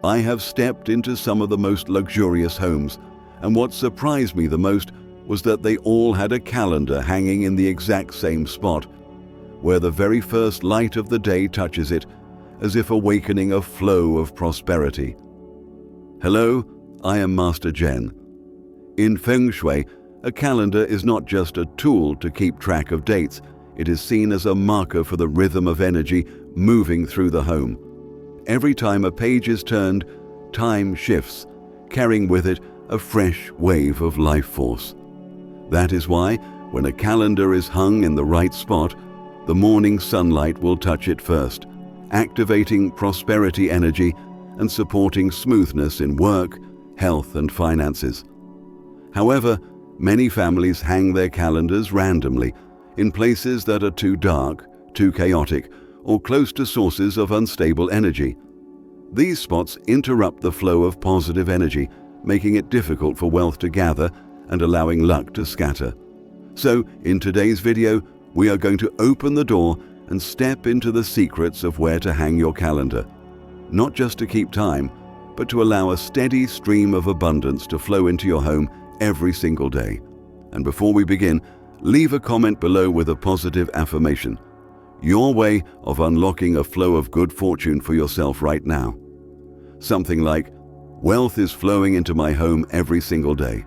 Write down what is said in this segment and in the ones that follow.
I have stepped into some of the most luxurious homes, and what surprised me the most was that they all had a calendar hanging in the exact same spot, where the very first light of the day touches it, as if awakening a flow of prosperity. Hello, I am Master Zhen. In Feng Shui, a calendar is not just a tool to keep track of dates, it is seen as a marker for the rhythm of energy moving through the home. Every time a page is turned, time shifts, carrying with it a fresh wave of life force. That is why, when a calendar is hung in the right spot, the morning sunlight will touch it first, activating prosperity energy and supporting smoothness in work, health, and finances. However, many families hang their calendars randomly in places that are too dark, too chaotic, or close to sources of unstable energy. These spots interrupt the flow of positive energy, making it difficult for wealth to gather and allowing luck to scatter. So, in today's video, we are going to open the door and step into the secrets of where to hang your calendar. Not just to keep time, but to allow a steady stream of abundance to flow into your home every single day. And before we begin, leave a comment below with a positive affirmation. Your way of unlocking a flow of good fortune for yourself right now. Something like, wealth is flowing into my home every single day.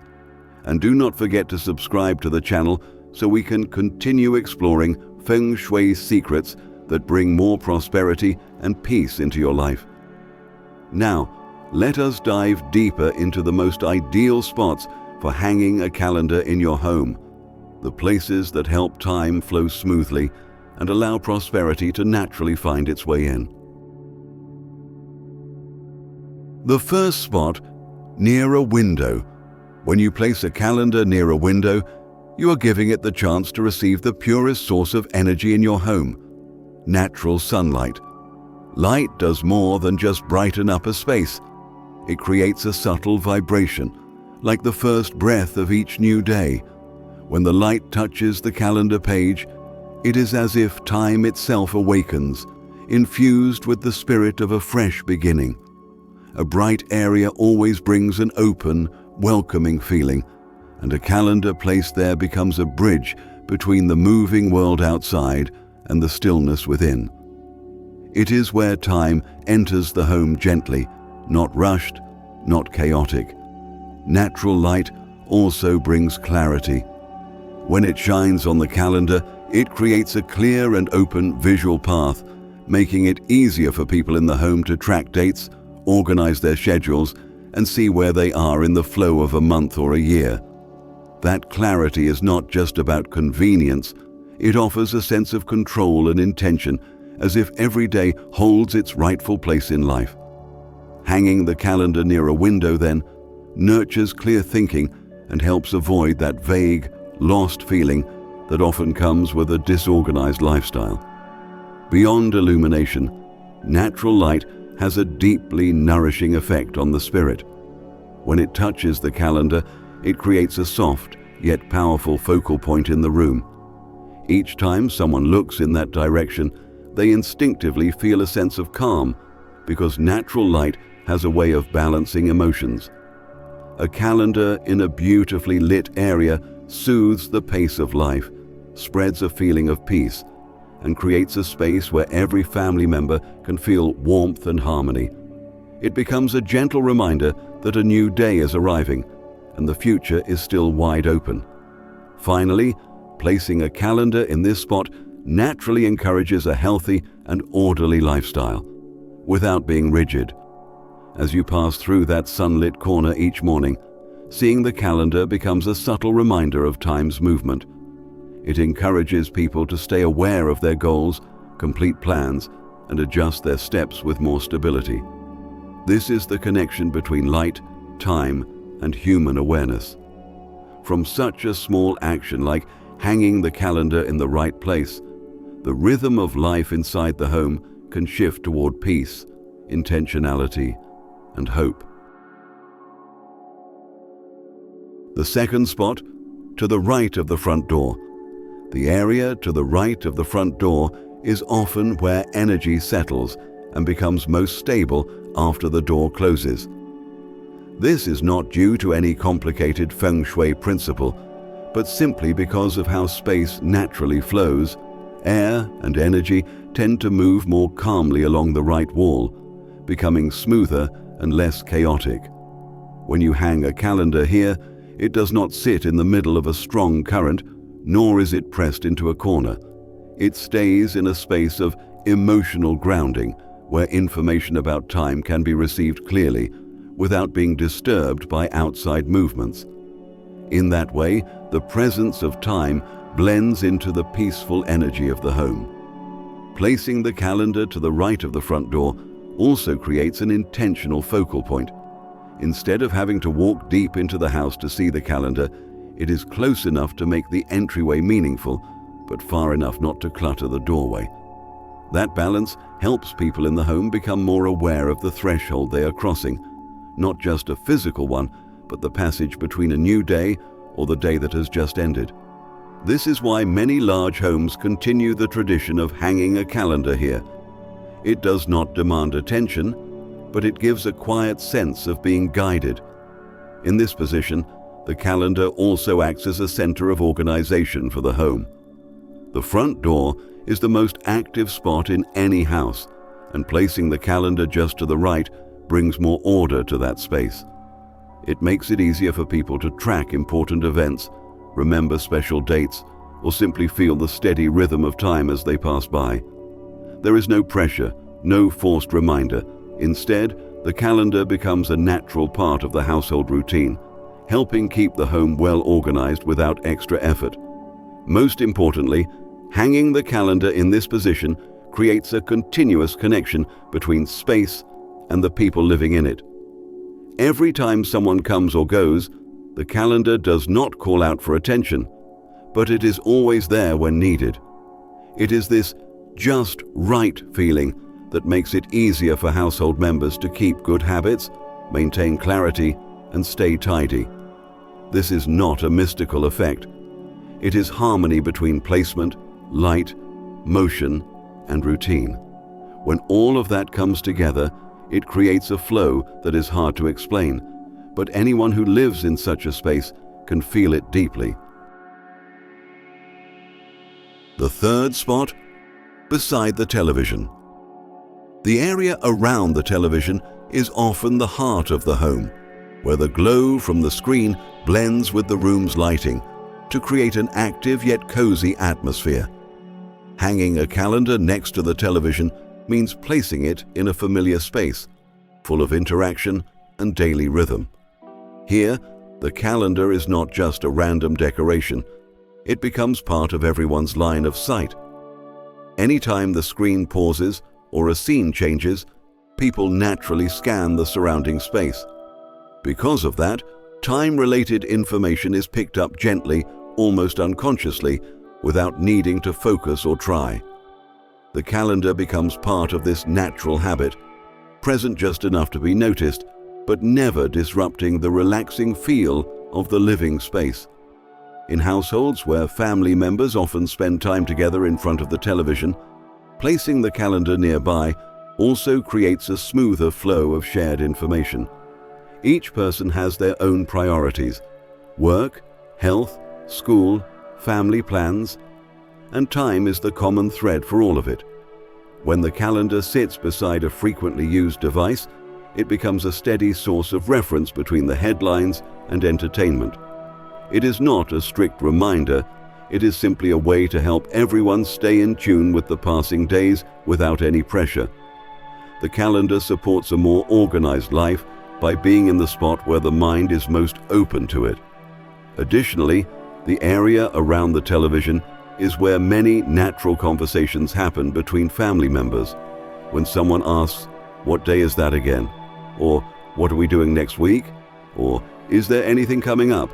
And do not forget to subscribe to the channel so we can continue exploring Feng Shui secrets that bring more prosperity and peace into your life. Now, let us dive deeper into the most ideal spots for hanging a calendar in your home, the places that help time flow smoothly and allow prosperity to naturally find its way in. The first spot, near a window. When you place a calendar near a window, you are giving it the chance to receive the purest source of energy in your home, natural sunlight. Light does more than just brighten up a space. It creates a subtle vibration, like the first breath of each new day. When the light touches the calendar page, it is as if time itself awakens, infused with the spirit of a fresh beginning. A bright area always brings an open, welcoming feeling, and a calendar placed there becomes a bridge between the moving world outside and the stillness within. It is where time enters the home gently, not rushed, not chaotic. Natural light also brings clarity. When it shines on the calendar, it creates a clear and open visual path, making it easier for people in the home to track dates, organize their schedules, and see where they are in the flow of a month or a year. That clarity is not just about convenience, it offers a sense of control and intention, as if every day holds its rightful place in life. Hanging the calendar near a window, then, nurtures clear thinking and helps avoid that vague, lost feeling that often comes with a disorganized lifestyle. Beyond illumination, natural light has a deeply nourishing effect on the spirit. When it touches the calendar, it creates a soft yet powerful focal point in the room. Each time someone looks in that direction, they instinctively feel a sense of calm, because natural light has a way of balancing emotions. A calendar in a beautifully lit area soothes the pace of life, spreads a feeling of peace, and creates a space where every family member can feel warmth and harmony. It becomes a gentle reminder that a new day is arriving, and the future is still wide open. Finally, placing a calendar in this spot naturally encourages a healthy and orderly lifestyle, without being rigid. As you pass through that sunlit corner each morning, seeing the calendar becomes a subtle reminder of time's movement. It encourages people to stay aware of their goals, complete plans, and adjust their steps with more stability. This is the connection between light, time, and human awareness. From such a small action like hanging the calendar in the right place, the rhythm of life inside the home can shift toward peace, intentionality, and hope. The second spot, to the right of the front door. The area to the right of the front door is often where energy settles and becomes most stable after the door closes. This is not due to any complicated Feng Shui principle, but simply because of how space naturally flows. Air and energy tend to move more calmly along the right wall, becoming smoother and less chaotic. When you hang a calendar here, it does not sit in the middle of a strong current, nor is it pressed into a corner. It stays in a space of emotional grounding, where information about time can be received clearly, without being disturbed by outside movements. In that way, the presence of time blends into the peaceful energy of the home. Placing the calendar to the right of the front door also creates an intentional focal point. Instead of having to walk deep into the house to see the calendar, it is close enough to make the entryway meaningful, but far enough not to clutter the doorway. That balance helps people in the home become more aware of the threshold they are crossing, not just a physical one, but the passage between a new day or the day that has just ended. This is why many large homes continue the tradition of hanging a calendar here. It does not demand attention, but it gives a quiet sense of being guided. In this position, the calendar also acts as a center of organization for the home. The front door is the most active spot in any house, and placing the calendar just to the right brings more order to that space. It makes it easier for people to track important events, remember special dates, or simply feel the steady rhythm of time as they pass by. There is no pressure, no forced reminder. Instead, the calendar becomes a natural part of the household routine, helping keep the home well organized without extra effort. Most importantly, hanging the calendar in this position creates a continuous connection between space and the people living in it. Every time someone comes or goes, the calendar does not call out for attention, but it is always there when needed. It is this just right feeling that makes it easier for household members to keep good habits, maintain clarity, and stay tidy. This is not a mystical effect. It is harmony between placement, light, motion, and routine. When all of that comes together, it creates a flow that is hard to explain, but anyone who lives in such a space can feel it deeply. The third spot, beside the television. The area around the television is often the heart of the home, where the glow from the screen blends with the room's lighting to create an active yet cozy atmosphere. Hanging a calendar next to the television means placing it in a familiar space, full of interaction and daily rhythm. Here, the calendar is not just a random decoration. It becomes part of everyone's line of sight. Anytime the screen pauses or a scene changes, people naturally scan the surrounding space. Because of that, time-related information is picked up gently, almost unconsciously, without needing to focus or try. The calendar becomes part of this natural habit, present just enough to be noticed, but never disrupting the relaxing feel of the living space. In households where family members often spend time together in front of the television, placing the calendar nearby also creates a smoother flow of shared information. Each person has their own priorities: work, health, school, family plans, and time is the common thread for all of it. When the calendar sits beside a frequently used device, it becomes a steady source of reference between the headlines and entertainment. It is not a strict reminder, it is simply a way to help everyone stay in tune with the passing days without any pressure. The calendar supports a more organized life by being in the spot where the mind is most open to it. Additionally, the area around the television is where many natural conversations happen between family members. When someone asks, "What day is that again?" Or "What are we doing next week?" Or "Is there anything coming up?"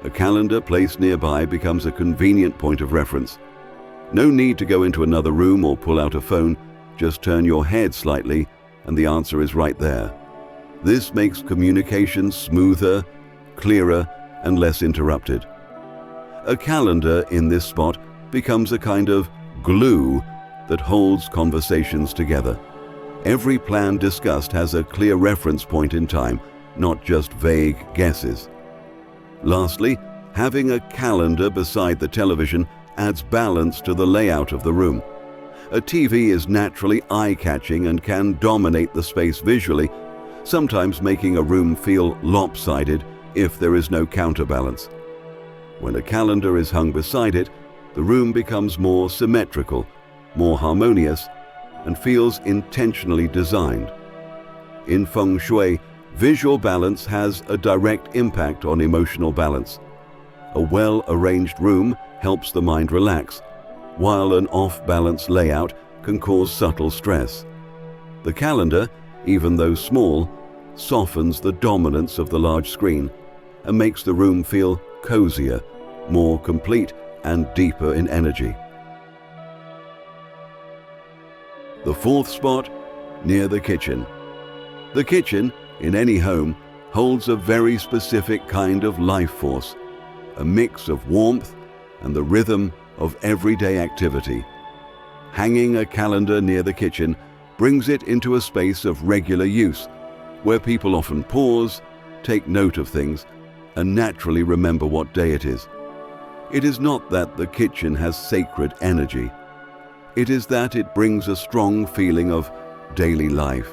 A calendar placed nearby becomes a convenient point of reference. No need to go into another room or pull out a phone, just turn your head slightly and the answer is right there. This makes communication smoother, clearer, and less interrupted. A calendar in this spot becomes a kind of glue that holds conversations together. Every plan discussed has a clear reference point in time, not just vague guesses. Lastly, having a calendar beside the television adds balance to the layout of the room. A TV is naturally eye-catching and can dominate the space visually, sometimes making a room feel lopsided if there is no counterbalance. When a calendar is hung beside it, the room becomes more symmetrical, more harmonious, and feels intentionally designed. In Feng Shui, visual balance has a direct impact on emotional balance. A well-arranged room helps the mind relax, while an off-balance layout can cause subtle stress. The calendar, even though small, softens the dominance of the large screen and makes the room feel cozier, more complete, and deeper in energy. The fourth spot, near the kitchen. The kitchen, in any home, holds a very specific kind of life force, a mix of warmth and the rhythm of everyday activity. Hanging a calendar near the kitchen brings it into a space of regular use, where people often pause, take note of things, and naturally remember what day it is. It is not that the kitchen has sacred energy. It is that it brings a strong feeling of daily life.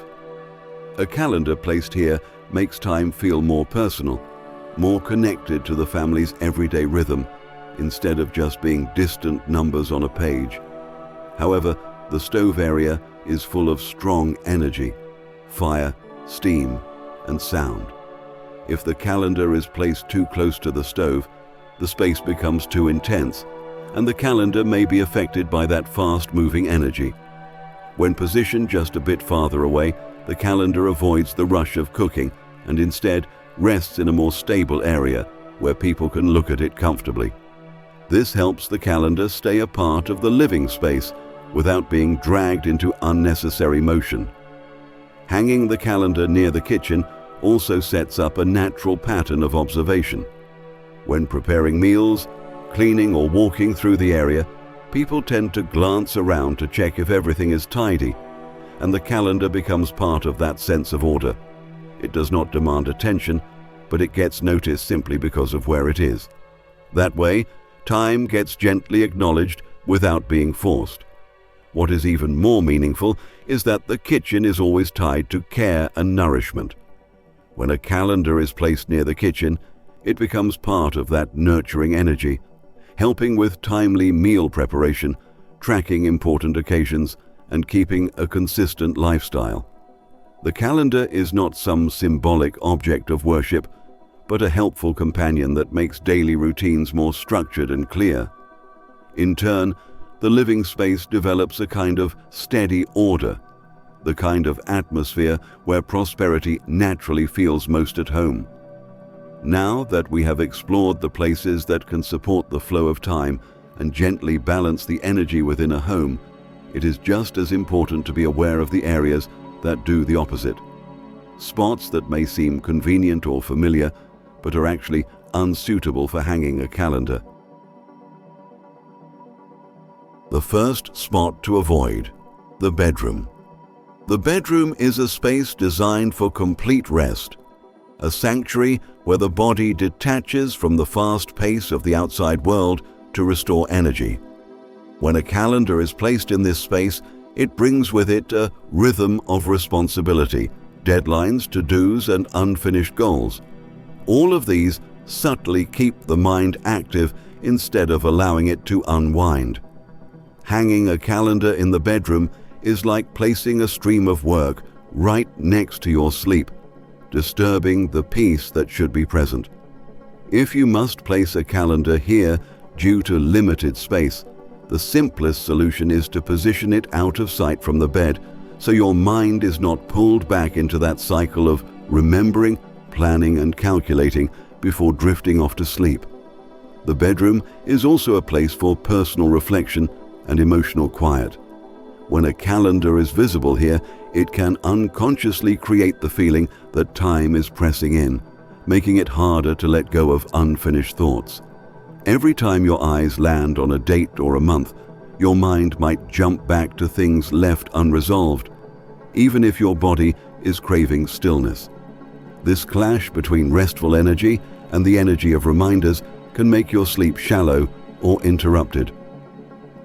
A calendar placed here makes time feel more personal, more connected to the family's everyday rhythm, instead of just being distant numbers on a page. However, the stove area is full of strong energy, fire, steam, and sound. If the calendar is placed too close to the stove, the space becomes too intense, and the calendar may be affected by that fast-moving energy. When positioned just a bit farther away, the calendar avoids the rush of cooking and instead rests in a more stable area where people can look at it comfortably. This helps the calendar stay a part of the living space without being dragged into unnecessary motion. Hanging the calendar near the kitchen also sets up a natural pattern of observation. When preparing meals, cleaning, or walking through the area, people tend to glance around to check if everything is tidy, and the calendar becomes part of that sense of order. It does not demand attention, but it gets noticed simply because of where it is. That way, time gets gently acknowledged without being forced. What is even more meaningful is that the kitchen is always tied to care and nourishment. When a calendar is placed near the kitchen, it becomes part of that nurturing energy, helping with timely meal preparation, tracking important occasions, and keeping a consistent lifestyle. The calendar is not some symbolic object of worship, but a helpful companion that makes daily routines more structured and clear. In turn, the living space develops a kind of steady order, the kind of atmosphere where prosperity naturally feels most at home. Now that we have explored the places that can support the flow of time and gently balance the energy within a home, it is just as important to be aware of the areas that do the opposite. Spots that may seem convenient or familiar, but are actually unsuitable for hanging a calendar. The first spot to avoid: the bedroom. The bedroom is a space designed for complete rest, a sanctuary where the body detaches from the fast pace of the outside world to restore energy. When a calendar is placed in this space, it brings with it a rhythm of responsibility, deadlines, to-dos, and unfinished goals. All of these subtly keep the mind active instead of allowing it to unwind. Hanging a calendar in the bedroom is like placing a stream of work right next to your sleep, disturbing the peace that should be present. If you must place a calendar here due to limited space, the simplest solution is to position it out of sight from the bed, so your mind is not pulled back into that cycle of remembering, planning, and calculating before drifting off to sleep. The bedroom is also a place for personal reflection and emotional quiet. When a calendar is visible here, it can unconsciously create the feeling that time is pressing in, making it harder to let go of unfinished thoughts. Every time your eyes land on a date or a month, your mind might jump back to things left unresolved. even if your body is craving stillness. This clash between restful energy and the energy of reminders can make your sleep shallow or interrupted.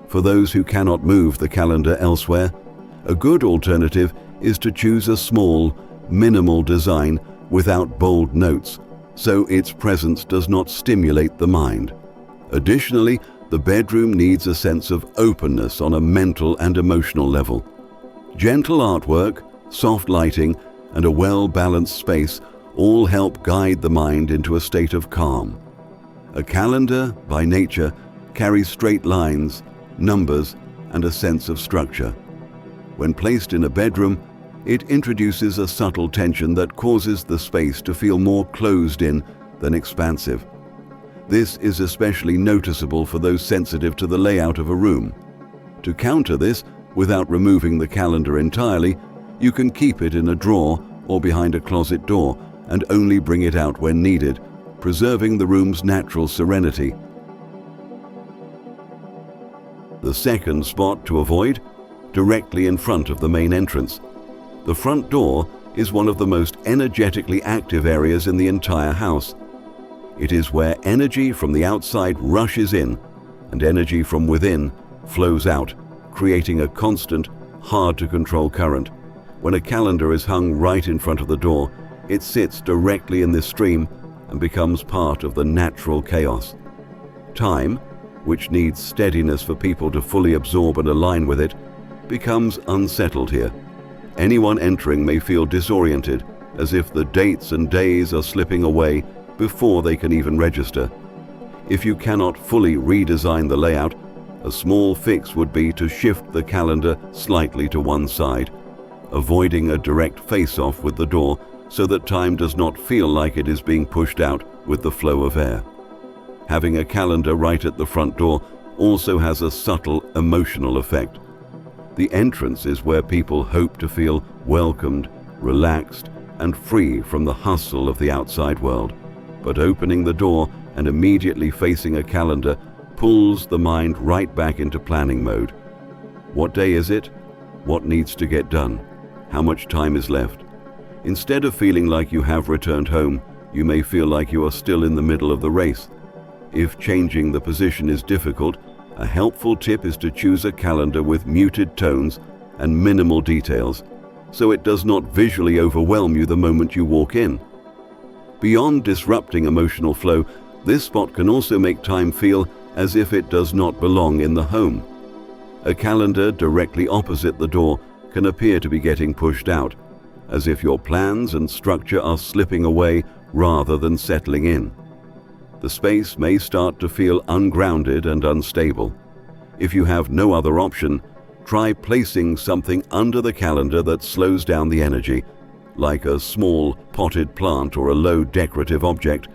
For those who cannot move the calendar elsewhere, a good alternative is to choose a small, minimal design without bold notes, so its presence does not stimulate the mind. Additionally, the bedroom needs a sense of openness on a mental and emotional level. Gentle artwork, soft lighting, and a well-balanced space all help guide the mind into a state of calm. A calendar, by nature, carries straight lines, numbers, and a sense of structure. When placed in a bedroom, it introduces a subtle tension that causes the space to feel more closed in than expansive. This is especially noticeable for those sensitive to the layout of a room. To counter this, without removing the calendar entirely, you can keep it in a drawer or behind a closet door and only bring it out when needed, preserving the room's natural serenity. The second spot to avoid, directly in front of the main entrance. The front door is one of the most energetically active areas in the entire house. It is where energy from the outside rushes in and energy from within flows out, creating a constant, hard-to-control current. When a calendar is hung right in front of the door, it sits directly in this stream and becomes part of the natural chaos. Time, which needs steadiness for people to fully absorb and align with it, becomes unsettled here. Anyone entering may feel disoriented, as if the dates and days are slipping away before they can even register. If you cannot fully redesign the layout, a small fix would be to shift the calendar slightly to one side, avoiding a direct face-off with the door so that time does not feel like it is being pushed out with the flow of air. Having a calendar right at the front door also has a subtle emotional effect. The entrance is where people hope to feel welcomed, relaxed, and free from the hustle of the outside world. But opening the door and immediately facing a calendar pulls the mind right back into planning mode. What day is it? What needs to get done? How much time is left? Instead of feeling like you have returned home, you may feel like you are still in the middle of the race. If changing the position is difficult, a helpful tip is to choose a calendar with muted tones and minimal details, so it does not visually overwhelm you the moment you walk in. Beyond disrupting emotional flow, this spot can also make time feel as if it does not belong in the home. A calendar directly opposite the door can appear to be getting pushed out, as if your plans and structure are slipping away rather than settling in. The space may start to feel ungrounded and unstable. If you have no other option, try placing something under the calendar that slows down the energy, like a small potted plant or a low decorative object,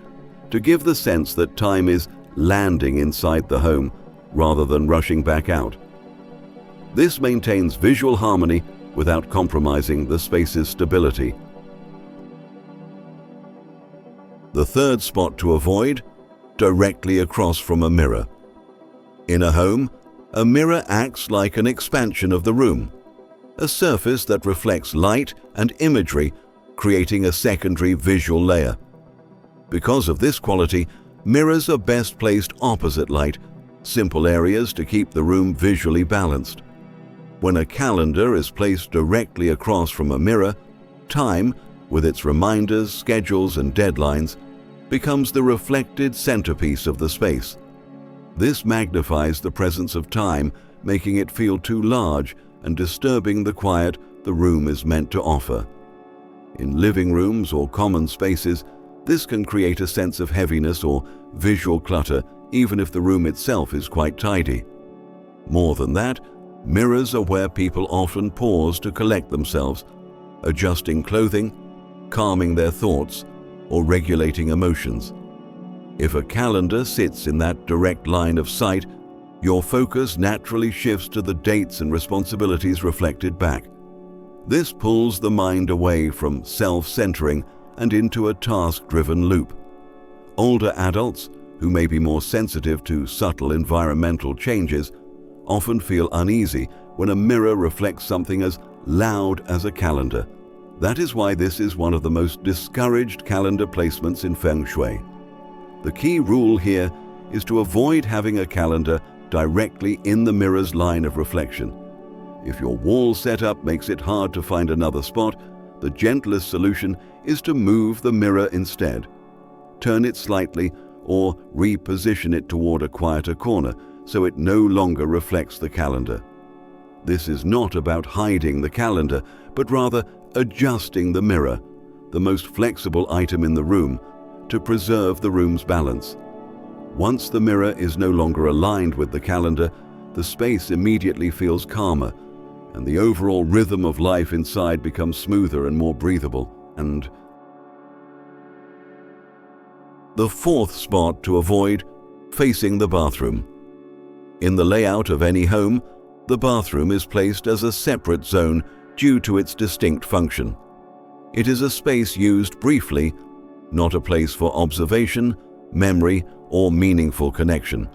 to give the sense that time is landing inside the home rather than rushing back out. This maintains visual harmony without compromising the space's stability. The third spot to avoid, directly across from a mirror. In a home, a mirror acts like an expansion of the room, a surface that reflects light and imagery, creating a secondary visual layer. Because of this quality, mirrors are best placed opposite light, simple areas to keep the room visually balanced. When a calendar is placed directly across from a mirror, time, with its reminders, schedules, and deadlines, becomes the reflected centerpiece of the space. This magnifies the presence of time, making it feel too large and disturbing the quiet the room is meant to offer. In living rooms or common spaces, this can create a sense of heaviness or visual clutter, even if the room itself is quite tidy. More than that, mirrors are where people often pause to collect themselves, adjusting clothing, calming their thoughts, or regulating emotions. If a calendar sits in that direct line of sight, your focus naturally shifts to the dates and responsibilities reflected back. This pulls the mind away from self-centering and into a task-driven loop. Older adults, who may be more sensitive to subtle environmental changes, often feel uneasy when a mirror reflects something as loud as a calendar. That is why this is one of the most discouraged calendar placements in Feng Shui. The key rule here is to avoid having a calendar directly in the mirror's line of reflection. If your wall setup makes it hard to find another spot, the gentlest solution is to move the mirror instead. Turn it slightly or reposition it toward a quieter corner so it no longer reflects the calendar. This is not about hiding the calendar, but rather adjusting the mirror, the most flexible item in the room, to preserve the room's balance. Once the mirror is no longer aligned with the calendar, the space immediately feels calmer, and the overall rhythm of life inside becomes smoother and more breathable. And the fourth spot to avoid: facing the bathroom. In the layout of any home, the bathroom is placed as a separate zone due to its distinct function. It is a space used briefly, not a place for observation, memory, or meaningful connection.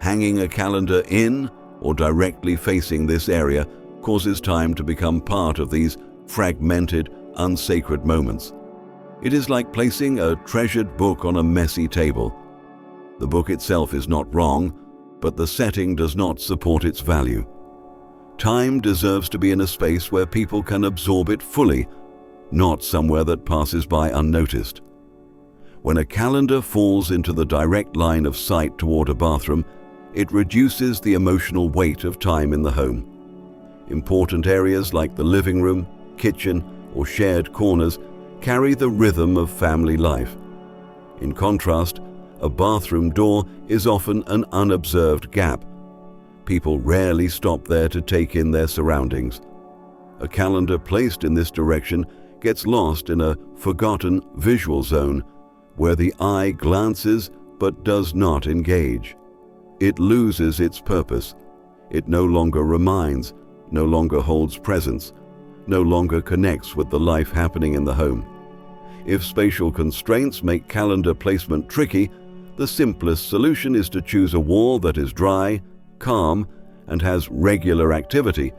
Hanging a calendar in or directly facing this area causes time to become part of these fragmented, unsacred moments. It is like placing a treasured book on a messy table. The book itself is not wrong, but the setting does not support its value. Time deserves to be in a space where people can absorb it fully, not somewhere that passes by unnoticed. When a calendar falls into the direct line of sight toward a bathroom, it reduces the emotional weight of time in the home. Important areas like the living room, kitchen, or shared corners carry the rhythm of family life. In contrast, a bathroom door is often an unobserved gap. People rarely stop there to take in their surroundings. A calendar placed in this direction gets lost in a forgotten visual zone where the eye glances but does not engage. It loses its purpose. It no longer reminds, no longer holds presence, no longer connects with the life happening in the home. If spatial constraints make calendar placement tricky, the simplest solution is to choose a wall that is dry, calm, and has regular activity.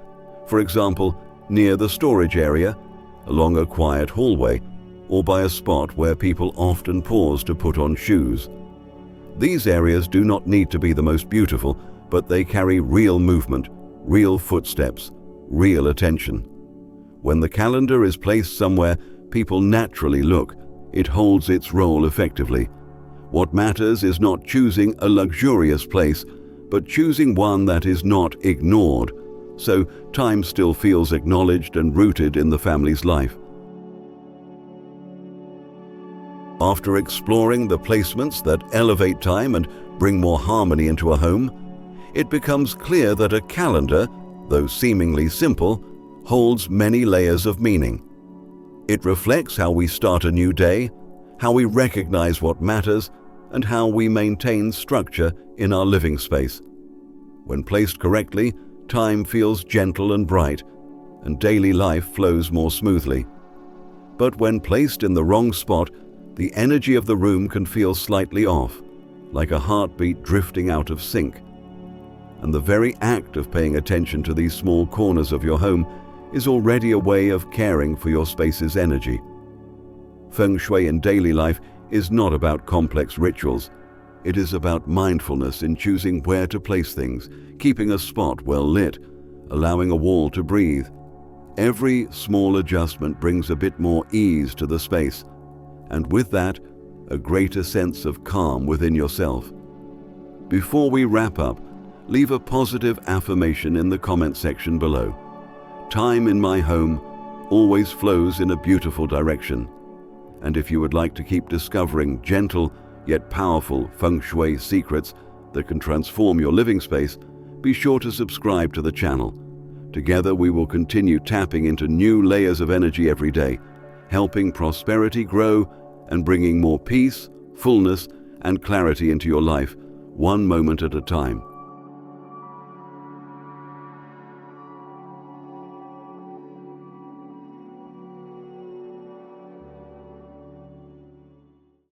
For example, near the storage area, along a quiet hallway, or by a spot where people often pause to put on shoes. These areas do not need to be the most beautiful, but they carry real movement, real footsteps, real attention. When the calendar is placed somewhere people naturally look, it holds its role effectively. What matters is not choosing a luxurious place, but choosing one that is not ignored, so time still feels acknowledged and rooted in the family's life. After exploring the placements that elevate time and bring more harmony into a home, it becomes clear that a calendar, though seemingly simple, holds many layers of meaning. It reflects how we start a new day, how we recognize what matters, and how we maintain structure in our living space. When placed correctly, time feels gentle and bright, and daily life flows more smoothly. But when placed in the wrong spot, the energy of the room can feel slightly off, like a heartbeat drifting out of sync. And the very act of paying attention to these small corners of your home is already a way of caring for your space's energy. Feng Shui in daily life is not about complex rituals. It is about mindfulness in choosing where to place things, keeping a spot well lit, allowing a wall to breathe. Every small adjustment brings a bit more ease to the space, and with that, a greater sense of calm within yourself. Before we wrap up, leave a positive affirmation in the comment section below. Time in my home always flows in a beautiful direction. And if you would like to keep discovering gentle yet powerful Feng Shui secrets that can transform your living space, be sure to subscribe to the channel. Together we will continue tapping into new layers of energy every day, helping prosperity grow and bringing more peace, fullness, and clarity into your life, one moment at a time.